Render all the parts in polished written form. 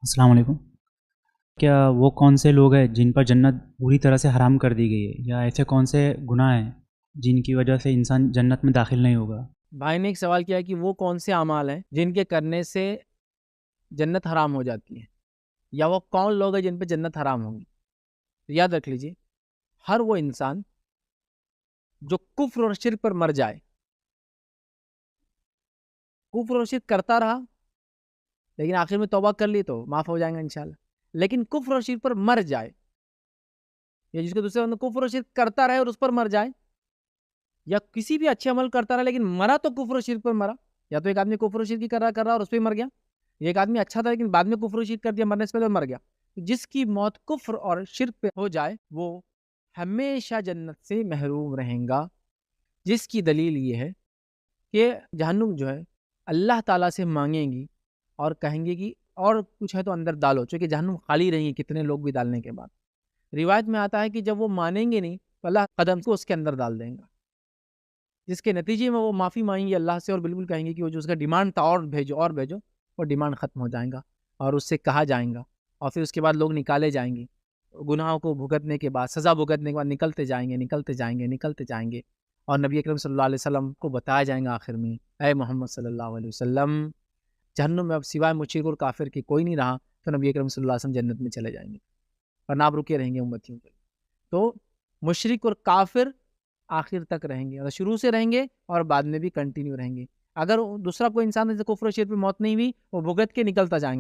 السلام علیکم۔ کیا وہ کون سے لوگ ہیں جن پر جنت پوری طرح سے حرام کر دی گئی ہے، یا ایسے کون سے گناہ ہیں جن کی وجہ سے انسان جنت میں داخل نہیں ہوگا؟ بھائی نے ایک سوال کیا کہ وہ کون سے اعمال ہیں جن کے کرنے سے جنت حرام ہو جاتی ہے، یا وہ کون لوگ ہیں جن پہ جنت حرام ہوگی۔ تو یاد رکھ لیجئے، ہر وہ انسان جو کفر اور شرک پر مر جائے، کفر اور شرک کرتا رہا لیکن آخر میں توبہ کر لی تو معاف ہو جائیں گا انشاءاللہ، لیکن کفر اور شرک پر مر جائے، یا جس کو دوسرے بندہ کفر اور شرک کرتا رہے اور اس پر مر جائے، یا کسی بھی اچھے عمل کرتا رہا لیکن مرا تو کفر و شرک پر مرا، یا تو ایک آدمی کفر و شرک کی کر رہا اور اس پہ مر گیا، یا ایک آدمی اچھا تھا لیکن بعد میں کفر و شرک کر دیا، مرنے سے پہلے مر گیا، جس کی موت کفر اور شرک پہ ہو جائے وہ ہمیشہ جنت سے محروم رہیں گا، جس کی دلیل یہ ہے کہ جہنم جو ہے اللہ تعالیٰ سے مانگیں گی اور کہیں گے کہ اور کچھ ہے تو اندر ڈالو، چونکہ جہنم خالی رہیں گی کتنے لوگ بھی ڈالنے کے بعد۔ روایت میں آتا ہے کہ جب وہ مانیں گے نہیں تو اللہ قدم کو اس کے اندر ڈال دیں گا، جس کے نتیجے میں وہ معافی مانگیں گے اللہ سے اور بالکل کہیں گے کہ وہ جو اس کا ڈیمانڈ تھا اور بھیجو، وہ ڈیمانڈ ختم ہو جائیں گا اور اس سے کہا جائیں گا، اور پھر اس کے بعد لوگ نکالے جائیں گے، گناہوں کو بھگتنے کے بعد، سزا بھگتنے کے بعد نکلتے جائیں گے اور نبی اکرم صلی اللہ علیہ وسلم کو بتایا جائیں گا آخر میں، اے محمد صلی اللہ علیہ وسلم، جہنم میں اب سوائے مشرک اور کافر کے کوئی نہیں رہا، تو نبی اکرم صلی اللہ علیہ وسلم جنت میں چلے جائیں گے اور آپ رکے رہیں گے امتیوں کے۔ تو مشرک اور کافر آخر تک رہیں گے، اور شروع سے رہیں گے اور بعد میں بھی کنٹینیو رہیں گے۔ اگر دوسرا کوئی انسان جیسے کفر و شرک پہ موت نہیں ہوئی، وہ بھگت کے نکلتا جائیں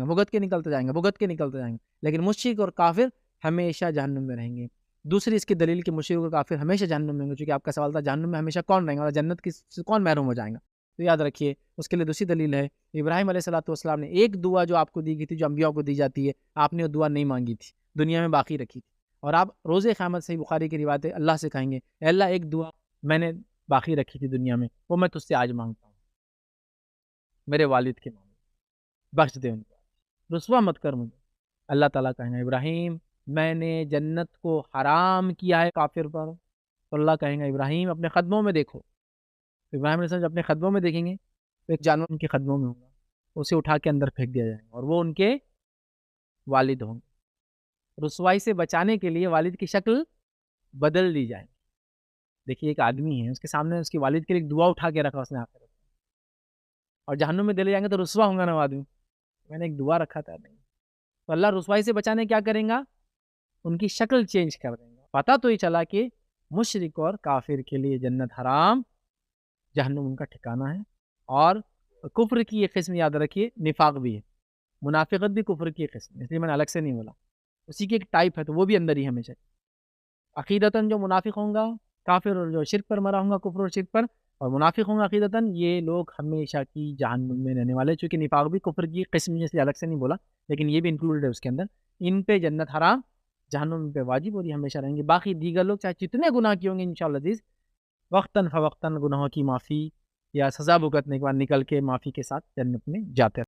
گے، لیکن مشرک اور کافر ہمیشہ جہنم میں رہیں گے۔ دوسری اس کی دلیل کہ مشرک اور کافر ہمیشہ جہنم میں ہوں گے، چونکہ آپ کا سوال تھا جہنم میں ہمیشہ کون رہیں گا اور جنت سے کون محروم ہو جائیں گا، تو یاد رکھیے اس کے لیے دوسری دلیل ہے، ابراہیم علیہ السلام نے ایک دعا جو آپ کو دی گئی تھی، جو انبیاء کو دی جاتی ہے، آپ نے وہ دعا نہیں مانگی تھی، دنیا میں باقی رکھی تھی، اور آپ روز قیامت صحیح بخاری کی روایت ہے اللہ سے کہیں گے اے اللہ ایک دعا میں نے باقی رکھی تھی دنیا میں، وہ میں تجھ سے آج مانگتا ہوں، میرے والد کے معاملے بخش دے ان کو، رسوا مت کر مجھے۔ اللہ تعالیٰ کہیں گے ابراہیم میں نے جنت کو حرام کیا ہے کافر پر، تو اللہ کہیں گا ابراہیم اپنے قدموں میں دیکھو، ابراہیم علیہ السلام جب اپنے قدموں میں دیکھیں گے تو ایک جانور ان کے قدموں میں ہوگا، اسے اٹھا کے اندر پھینک دیا جائے گا اور وہ ان کے والد ہوں گے، رسوائی سے بچانے کے لیے والد کی شکل بدل دی جائے۔ دیکھیے ایک آدمی ہے، اس کے سامنے اس کے والد کے لیے ایک دعا اٹھا کے رکھا اس نے آخر، اور جہنم میں دلے جائیں گے تو رسوا ہوں گا نا وہ آدمی، میں نے ایک دعا رکھا تھا نہیں، تو اللہ رسوائی سے بچانے کیا کریں گا، ان کی شکل چینج کر دیں گا۔ پتہ تو یہ چلا کہ مشرک اور کافر کے لیے جنت حرام، جہنم ان کا ٹھکانہ ہے، اور کفر کی ایک قسم یاد رکھیے نفاق بھی ہے، منافقت بھی کفر کی ایک قسم ہے، اس لیے میں نے الگ سے نہیں بولا، اسی کی ایک ٹائپ ہے، تو وہ بھی اندر ہی ہمیشہ۔ عقیدتاً جو منافق ہوں گا کافر، اور جو شرک پر مرا ہوں گا کفر اور شرک پر، اور منافق ہوں گا عقیدتاً، یہ لوگ ہمیشہ کی جہنم میں رہنے والے، چونکہ نفاق بھی کفر کی قسم جیسے الگ سے نہیں بولا، لیکن یہ بھی انکلوڈڈ ہے اس کے اندر، ان پہ جنت حرام، جہنم پہ واجب، اور یہ ہمیشہ رہیں گے۔ باقی دیگر لوگ چاہے جتنے گناہ کیے ہوں گے انشاءاللہ عزیز، وقتاً فوقتاً گناہوں کی معافی یا سزا بھگتنے کے بعد نکل کے معافی کے ساتھ جنت میں جاتے ہیں۔